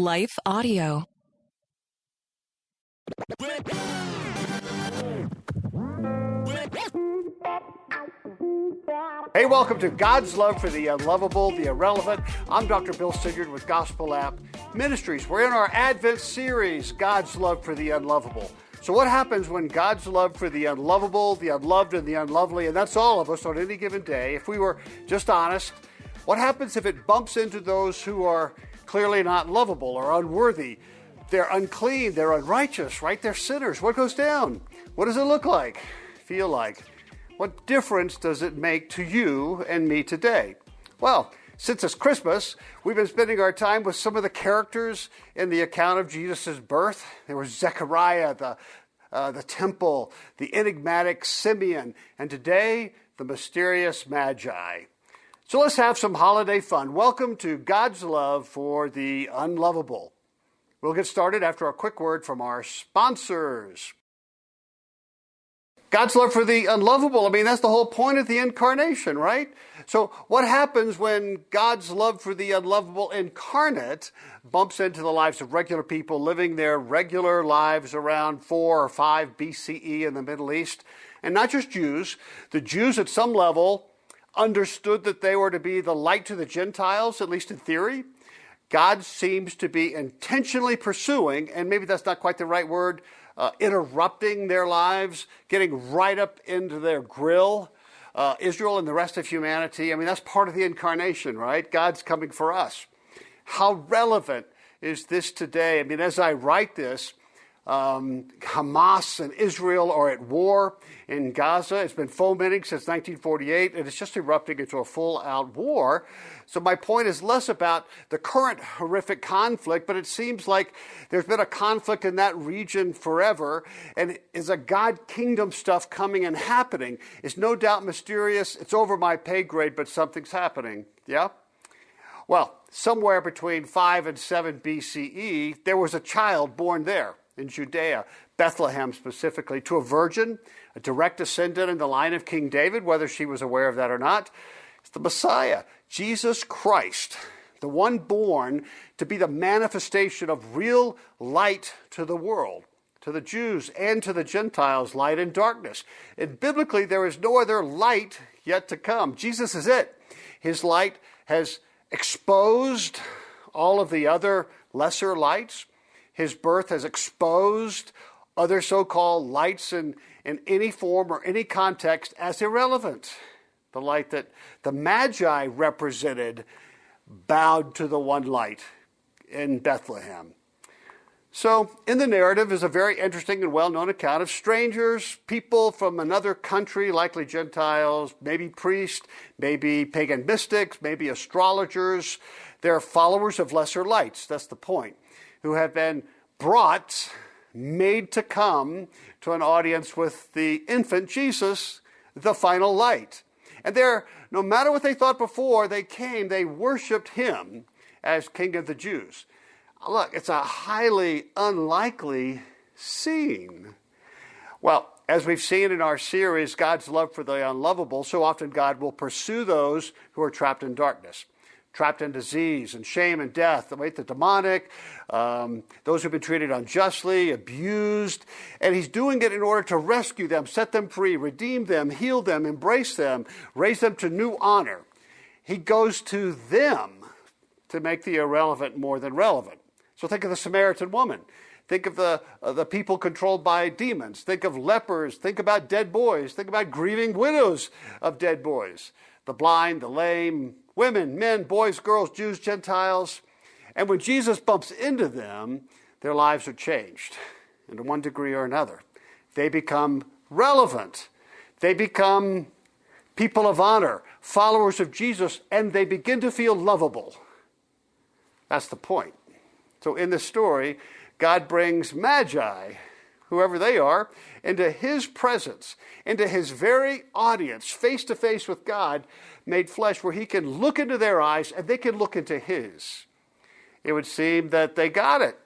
Life Audio. Hey, welcome to God's Love for the Unlovable, the Irrelevant. I'm Dr. Bill Sigurd with Gospel App Ministries. We're in our Advent series, God's Love for the Unlovable. So what happens when God's love for the unlovable, the unloved, and the unlovely, and that's all of us on any given day, if we were just honest, what happens if it bumps into those who are clearly not lovable or unworthy? They're unclean, they're unrighteous, right? They're sinners. What goes down? What does it look like, feel like? What difference does it make to you and me today? Well, since it's Christmas, we've been spending our time with some of the characters in the account of Jesus' birth. There was Zechariah, the temple, the enigmatic Simeon, and today, the mysterious Magi. So let's have some holiday fun. Welcome to God's Love for the Unlovable. We'll get started after a quick word from our sponsors. God's love for the unlovable. I mean, that's the whole point of the incarnation, right? So what happens when God's love for the unlovable incarnate bumps into the lives of regular people living their regular lives around 4 or 5 BCE in the Middle East? And not just Jews. The Jews at some level understood that they were to be the light to the Gentiles, at least in theory. God seems to be intentionally pursuing, and maybe that's not quite the right word, interrupting their lives, getting right up into their grill. Israel and the rest of humanity, I mean, that's part of the incarnation, right? God's coming for us. How relevant is this today? I mean, as I write this, Hamas and Israel are at war in Gaza. It's been fomenting since 1948, and it's just erupting into a full-out war. So my point is less about the current horrific conflict, but it seems like there's been a conflict in that region forever, and is a God kingdom stuff coming and happening. It's no doubt mysterious. It's over my pay grade, but something's happening. Yeah? Well, somewhere between 5 and 7 BCE, there was a child born there in Judea, Bethlehem specifically, to a virgin, a direct descendant in the line of King David, whether she was aware of that or not. It's the Messiah, Jesus Christ, the one born to be the manifestation of real light to the world, to the Jews and to the Gentiles, light and darkness. And biblically, there is no other light yet to come. Jesus is it. His light has exposed all of the other lesser lights. His birth has exposed other so-called lights in any form or any context as irrelevant. The light that the Magi represented bowed to the one light in Bethlehem. So in the narrative is a very interesting and well-known account of strangers, people from another country, likely Gentiles, maybe priests, maybe pagan mystics, maybe astrologers. They're followers of lesser lights, that's the point, who have been brought, made to come to an audience with the infant Jesus, the final light. And there, no matter what they thought before, they came, they worshiped him as King of the Jews. Look, it's a highly unlikely scene. Well, as we've seen in our series, God's love for the unlovable, so often God will pursue those who are trapped in darkness, trapped in disease and shame and death, the demonic, those who've been treated unjustly, abused. And he's doing it in order to rescue them, set them free, redeem them, heal them, embrace them, raise them to new honor. He goes to them to make the irrelevant more than relevant. So think of the Samaritan woman. Think of the people controlled by demons. Think of lepers. Think about dead boys. Think about grieving widows of dead boys. The blind, the lame, women, men, boys, girls, Jews, Gentiles. And when Jesus bumps into them, their lives are changed in one degree or another. They become relevant. They become people of honor, followers of Jesus, and they begin to feel lovable. That's the point. So in this story, God brings Magi, whoever they are, into his presence, into his very audience, face to face with God, made flesh, where he can look into their eyes and they can look into his. It would seem that they got it.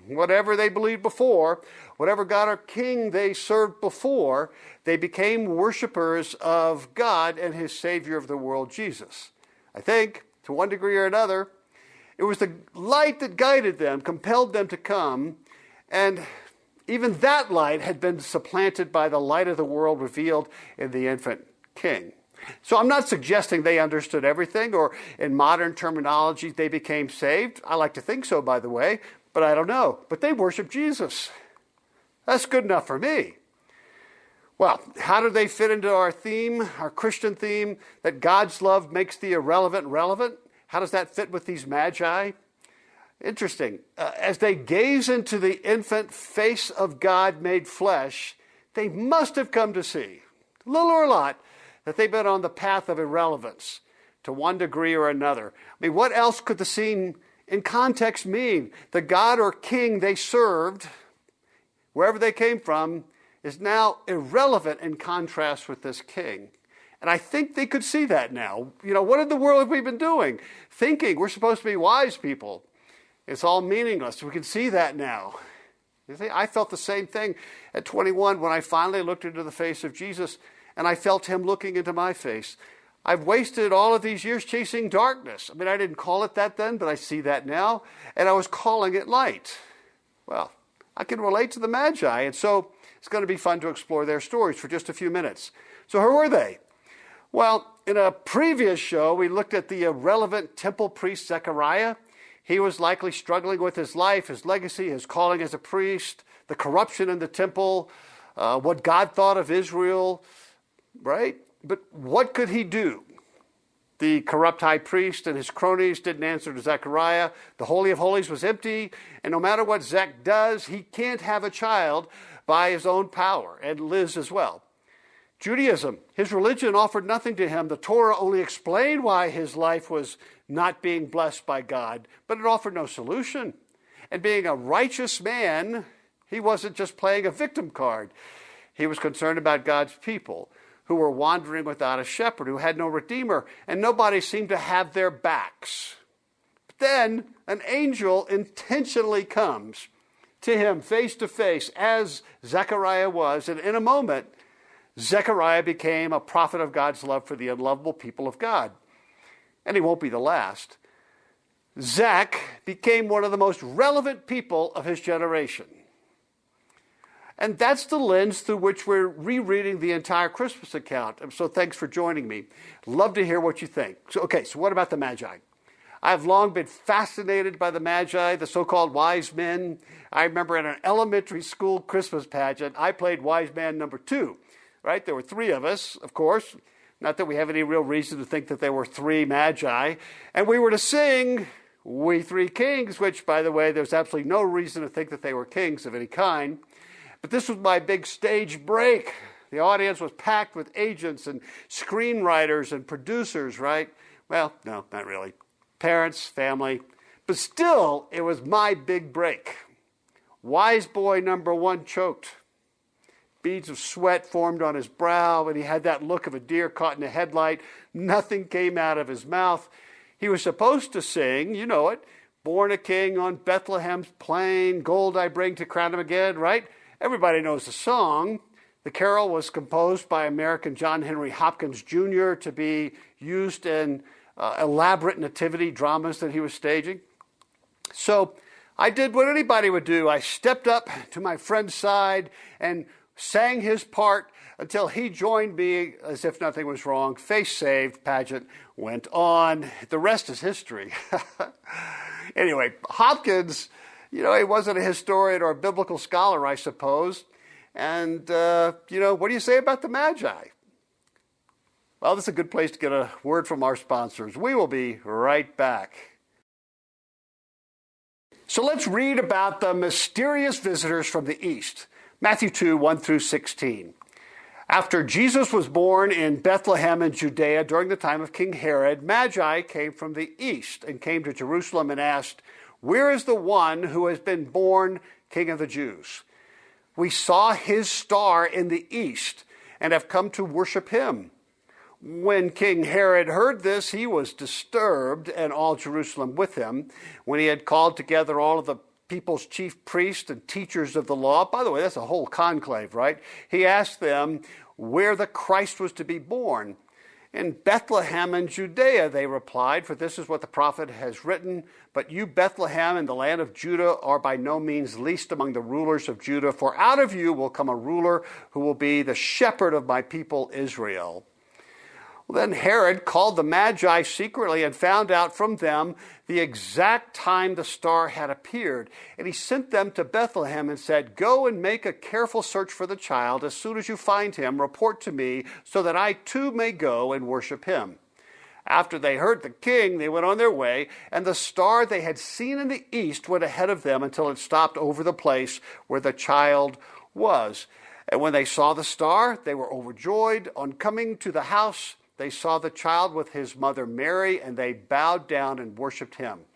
Whatever they believed before, whatever God or King they served before, they became worshipers of God and his Savior of the world, Jesus. I think, to one degree or another, It was the light that guided them, compelled them to come, and even that light had been supplanted by the light of the world revealed in the infant king. So I'm not suggesting they understood everything, or in modern terminology, they became saved. I like to think so, by the way, but I don't know. But they worship Jesus. That's good enough for me. Well, how do they fit into our theme, our Christian theme, that God's love makes the irrelevant relevant? How does that fit with these magi? Interesting. As they gaze into the infant face of God made flesh, they must have come to see, little or a lot, that they've been on the path of irrelevance to one degree or another. I mean, what else could the scene in context mean? The God or king they served, wherever they came from, is now irrelevant in contrast with this king. And I think they could see that now. You know, what in the world have we been doing? Thinking we're supposed to be wise people. It's all meaningless. We can see that now. You see, I felt the same thing at 21 when I finally looked into the face of Jesus and I felt him looking into my face. I've wasted all of these years chasing darkness. I mean, I didn't call it that then, but I see that now. And I was calling it light. Well, I can relate to the Magi. And so it's going to be fun to explore their stories for just a few minutes. So who were they? Well, in a previous show, we looked at the irrelevant temple priest Zechariah. He was likely struggling with his life, his legacy, his calling as a priest, the corruption in the temple, what God thought of Israel, right? But what could he do? The corrupt high priest and his cronies didn't answer to Zechariah. The Holy of Holies was empty. And no matter what Zech does, he can't have a child by his own power, and Liz as well. Judaism, his religion offered nothing to him. The Torah only explained why his life was not being blessed by God, but it offered no solution. And being a righteous man, he wasn't just playing a victim card. He was concerned about God's people who were wandering without a shepherd, who had no redeemer, and nobody seemed to have their backs. But then an angel intentionally comes to him face to face, as Zechariah was, and in a moment, Zechariah became a prophet of God's love for the unlovable people of God. And he won't be the last. Zech became one of the most relevant people of his generation. And that's the lens through which we're rereading the entire Christmas account. So thanks for joining me. Love to hear what you think. So what about the Magi? I've long been fascinated by the Magi, the so-called wise men. I remember in an elementary school Christmas pageant, I played wise man number 2. Right? There were 3 of us, of course. Not that we have any real reason to think that there were 3 magi. And we were to sing, "We Three Kings," which, by the way, there's absolutely no reason to think that they were kings of any kind. But this was my big stage break. The audience was packed with agents and screenwriters and producers, right? Well, no, not really. Parents, family. But still, it was my big break. Wise boy number 1 choked. Beads of sweat formed on his brow, and he had that look of a deer caught in a headlight. Nothing came out of his mouth. He was supposed to sing, you know it, "Born a king on Bethlehem's plain, gold I bring to crown him again," right? Everybody knows the song. The carol was composed by American John Henry Hopkins Jr. to be used in elaborate nativity dramas that he was staging. So I did what anybody would do. I stepped up to my friend's side and sang his part until he joined me as if nothing was wrong. Face saved, pageant went on. The rest is history. Anyway, Hopkins, he wasn't a historian or a biblical scholar, I suppose. And, what do you say about the Magi? Well, this is a good place to get a word from our sponsors. We will be right back. So let's read about the mysterious visitors from the East. Matthew 2, 1 through 16. After Jesus was born in Bethlehem in Judea during the time of King Herod, Magi came from the east and came to Jerusalem and asked, "Where is the one who has been born King of the Jews? We saw his star in the east and have come to worship him." When King Herod heard this, he was disturbed, and all Jerusalem with him. When he had called together all of the people's chief priests and teachers of the law, by the way, that's a whole conclave, right? He asked them where the Christ was to be born. "In Bethlehem in Judea," they replied, "for this is what the prophet has written. But you, Bethlehem, in the land of Judah, are by no means least among the rulers of Judah, for out of you will come a ruler who will be the shepherd of my people Israel." Well, then Herod called the Magi secretly and found out from them the exact time the star had appeared. And he sent them to Bethlehem and said, "Go and make a careful search for the child. As soon as you find him, report to me so that I too may go and worship him." After they heard the king, they went on their way, and the star they had seen in the east went ahead of them until it stopped over the place where the child was. And when they saw the star, they were overjoyed. On coming to the house, they saw the child with his mother Mary, and they bowed down and worshipped him.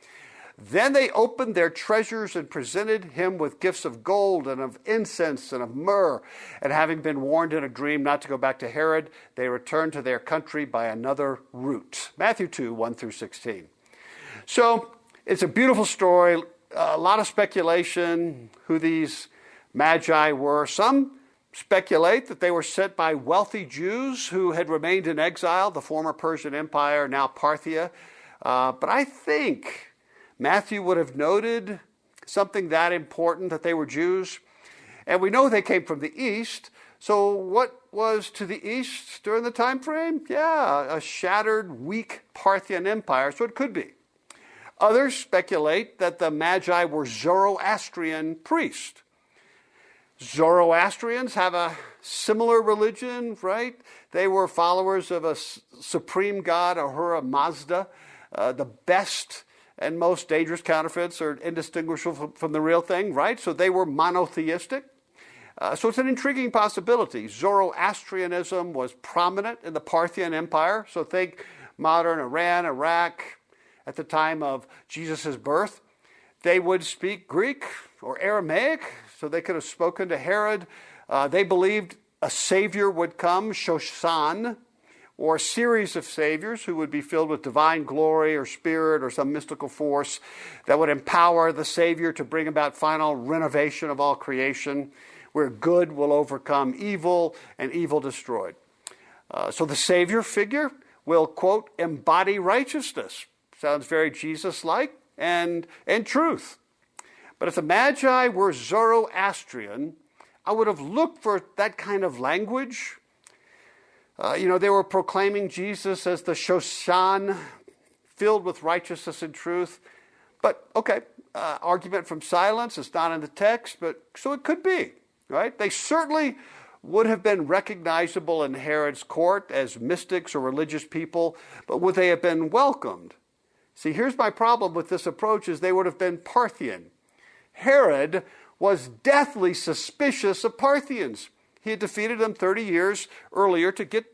Then they opened their treasures and presented him with gifts of gold and of incense and of myrrh. And having been warned in a dream not to go back to Herod, they returned to their country by another route. Matthew 2, 1 through 16. So it's a beautiful story, a lot of speculation who these Magi were. Some speculate that they were sent by wealthy Jews who had remained in exile, the former Persian Empire, now Parthia. But I think Matthew would have noted something that important, that they were Jews. And we know they came from the east. So what was to the east during the time frame? Yeah, a shattered, weak Parthian empire. So it could be. Others speculate that the Magi were Zoroastrian priests. Zoroastrians have a similar religion, right? They were followers of a supreme god, Ahura Mazda. The best and most dangerous counterfeits are indistinguishable from the real thing, right? So they were monotheistic. So it's an intriguing possibility. Zoroastrianism was prominent in the Parthian Empire. So think modern Iran, Iraq, at the time of Jesus' birth. They would speak Greek or Aramaic, so they could have spoken to Herod. They believed a savior would come, Shoshan, or a series of saviors who would be filled with divine glory or spirit or some mystical force that would empower the savior to bring about final renovation of all creation, where good will overcome evil and evil destroyed. So the savior figure will, quote, embody righteousness. Sounds very Jesus-like and truth. But if the Magi were Zoroastrian, I would have looked for that kind of language. They were proclaiming Jesus as the Shoshan, filled with righteousness and truth. But, okay, argument from silence. It's not in the text, but so it could be, right? They certainly would have been recognizable in Herod's court as mystics or religious people, but would they have been welcomed? See, here's my problem with this approach is they would have been Parthian. Herod was deathly suspicious of Parthians. He had defeated them 30 years earlier to get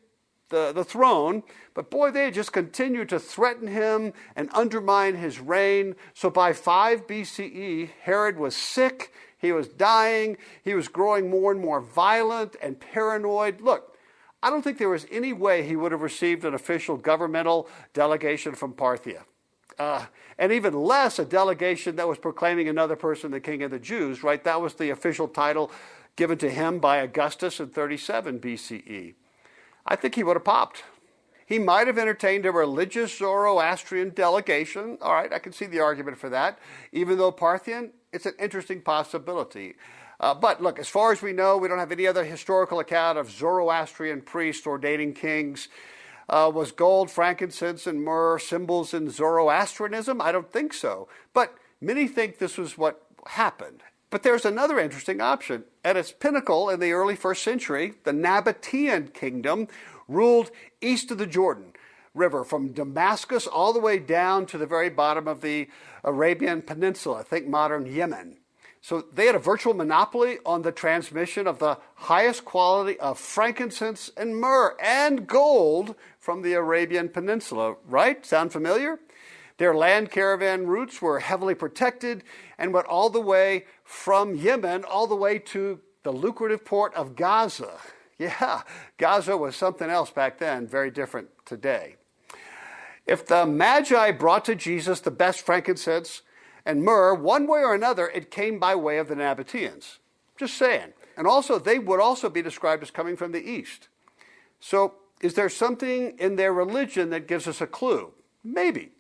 the throne, but boy, they had just continued to threaten him and undermine his reign. So by 5 BCE, Herod was sick, he was dying, he was growing more and more violent and paranoid. Look, I don't think there was any way he would have received an official governmental delegation from Parthia. And even less a delegation that was proclaiming another person the king of the Jews, right? That was the official title given to him by Augustus in 37 BCE. I think he would have popped. He might have entertained a religious Zoroastrian delegation. All right, I can see the argument for that. Even though Parthian, it's an interesting possibility. But look, as far as we know, we don't have any other historical account of Zoroastrian priests ordaining kings. Was gold, frankincense, and myrrh symbols in Zoroastrianism? I don't think so. But many think this was what happened. But there's another interesting option. At its pinnacle in the early 1st century, the Nabatean kingdom ruled east of the Jordan River, from Damascus all the way down to the very bottom of the Arabian Peninsula, think modern Yemen. So they had a virtual monopoly on the transmission of the highest quality of frankincense and myrrh and gold from the Arabian Peninsula, right? Sound familiar? Their land caravan routes were heavily protected and went all the way from Yemen all the way to the lucrative port of Gaza. Yeah, Gaza was something else back then, very different today. If the Magi brought to Jesus the best frankincense and myrrh, one way or another, it came by way of the Nabateans. Just saying. And also, they would also be described as coming from the east. So is there something in their religion that gives us a clue? Maybe.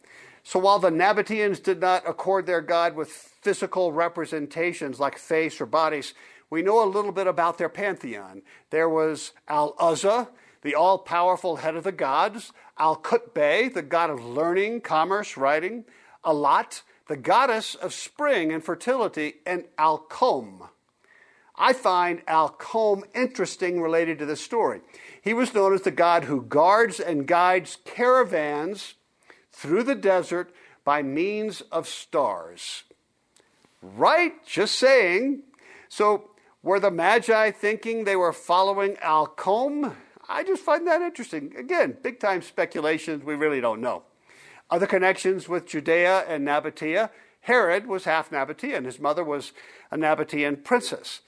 So while the Nabateans did not accord their god with physical representations like face or bodies, we know a little bit about their pantheon. There was Al-Uzza, the all-powerful head of the gods, Al-Qutbay, the god of learning, commerce, writing, Alat, the goddess of spring and fertility, and Al-Qom. I find Al-Qom interesting related to this story. He was known as the god who guards and guides caravans through the desert by means of stars. Right? Just saying. So were the Magi thinking they were following Al-Qom? I just find that interesting. Again, big-time speculations. We really don't know. Other connections with Judea and Nabatea. Herod was half Nabatean. His mother was a Nabatean princess.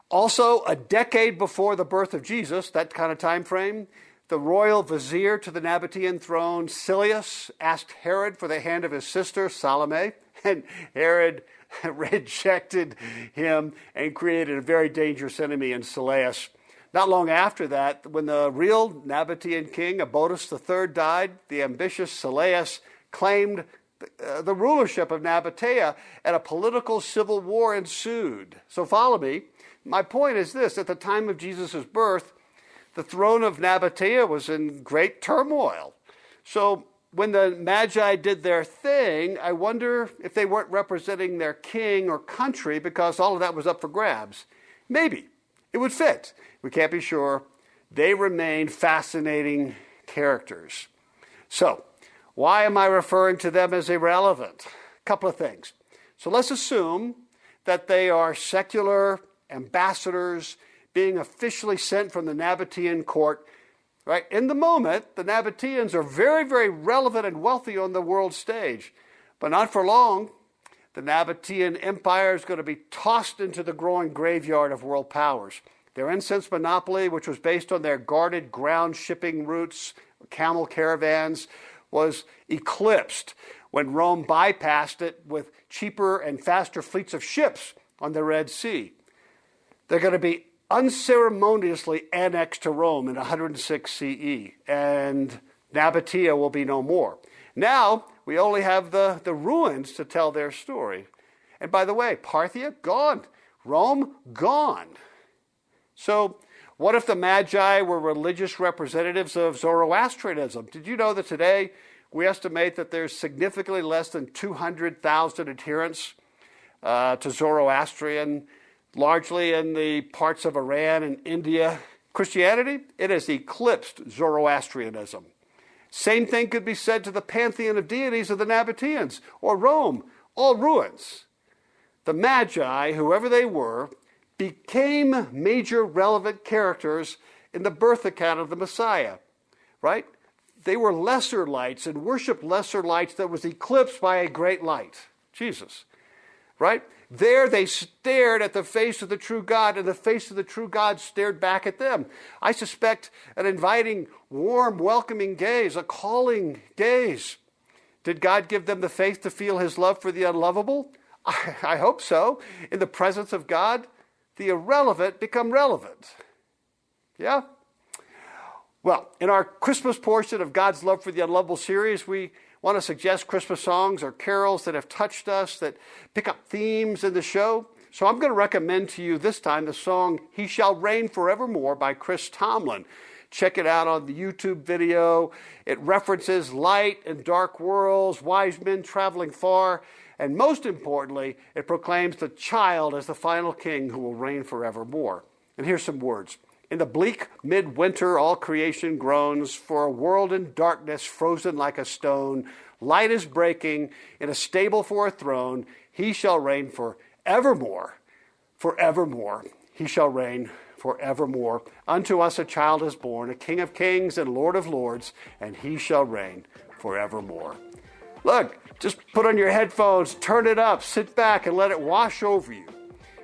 Also, a decade before the birth of Jesus, that kind of time frame, the royal vizier to the Nabatean throne, Silius, asked Herod for the hand of his sister, Salome, and Herod rejected him and created a very dangerous enemy in Silius. Not long after that, when the real Nabatean king, Obotus III, died, the ambitious Silius claimed the rulership of Nabatea, and a political civil war ensued. So follow me. My point is this: at the time of Jesus' birth, the throne of Nabatea was in great turmoil. So when the Magi did their thing, I wonder if they weren't representing their king or country because all of that was up for grabs. Maybe. It would fit. We can't be sure. They remain fascinating characters. So, why am I referring to them as irrelevant? A couple of things. So let's assume that they are secular ambassadors being officially sent from the Nabatean court. Right? In the moment, the Nabateans are very, very relevant and wealthy on the world stage. But not for long. The Nabatean Empire is going to be tossed into the growing graveyard of world powers. Their incense monopoly, which was based on their guarded ground shipping routes, camel caravans, was eclipsed when Rome bypassed it with cheaper and faster fleets of ships on the Red Sea. They're going to be unceremoniously annexed to Rome in 106 CE, and Nabatea will be no more. Now, we only have the ruins to tell their story. And by the way, Parthia, gone. Rome, gone. So, what if the Magi were religious representatives of Zoroastrianism? Did you know that today we estimate that there's significantly less than 200,000 adherents to Zoroastrian, largely in the parts of Iran and India? Christianity, it has eclipsed Zoroastrianism. Same thing could be said to the pantheon of deities of the Nabateans or Rome, all ruins. The Magi, whoever they were, became major relevant characters in the birth account of the Messiah, right? They were lesser lights and worshiped lesser lights that was eclipsed by a great light, Jesus, right? There they stared at the face of the true God, and the face of the true God stared back at them. I suspect an inviting, warm, welcoming gaze, a calling gaze. Did God give them the faith to feel his love for the unlovable? I hope so. In the presence of God, the irrelevant become relevant. Yeah? Well, in our Christmas portion of God's Love for the Unlovable series, we want to suggest Christmas songs or carols that have touched us, that pick up themes in the show. So I'm going to recommend to you this time the song He Shall Reign Forevermore by Chris Tomlin. Check it out on the YouTube video. It references light and dark worlds, wise men traveling far, and most importantly, it proclaims the child as the final king who will reign forevermore. And here's some words. In the bleak midwinter, all creation groans for a world in darkness, frozen like a stone. Light is breaking in a stable for a throne. He shall reign forevermore, forevermore. He shall reign forevermore. Unto us a child is born, a King of kings and Lord of lords, and he shall reign forevermore. Look, just put on your headphones, turn it up, sit back, and let it wash over you.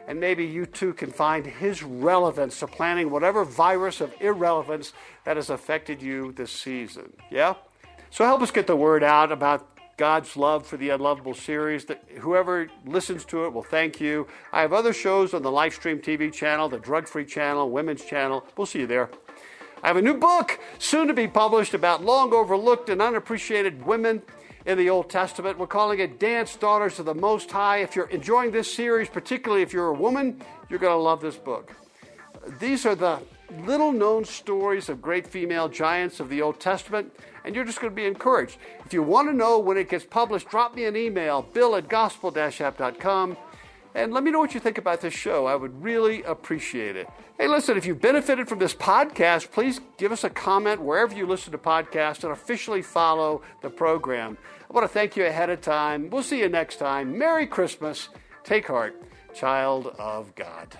And maybe you too can find his relevance, supplanting whatever virus of irrelevance that has affected you this season. Yeah? So help us get the word out about God's Love for the Unlovable series. That whoever listens to it will thank you. I have other shows on the Livestream TV channel, the Drug Free channel, Women's channel. We'll see you there. I have a new book soon to be published about long overlooked and unappreciated women in the Old Testament. We're calling it Dance Daughters of the Most High. If you're enjoying this series, particularly if you're a woman, you're going to love this book. These are the little-known stories of great female giants of the Old Testament, and you're just going to be encouraged. If you want to know when it gets published, drop me an email, bill@gospel-app.com, and let me know what you think about this show. I would really appreciate it. Hey, listen, if you've benefited from this podcast, please give us a comment wherever you listen to podcasts and officially follow the program. I want to thank you ahead of time. We'll see you next time. Merry Christmas. Take heart, child of God.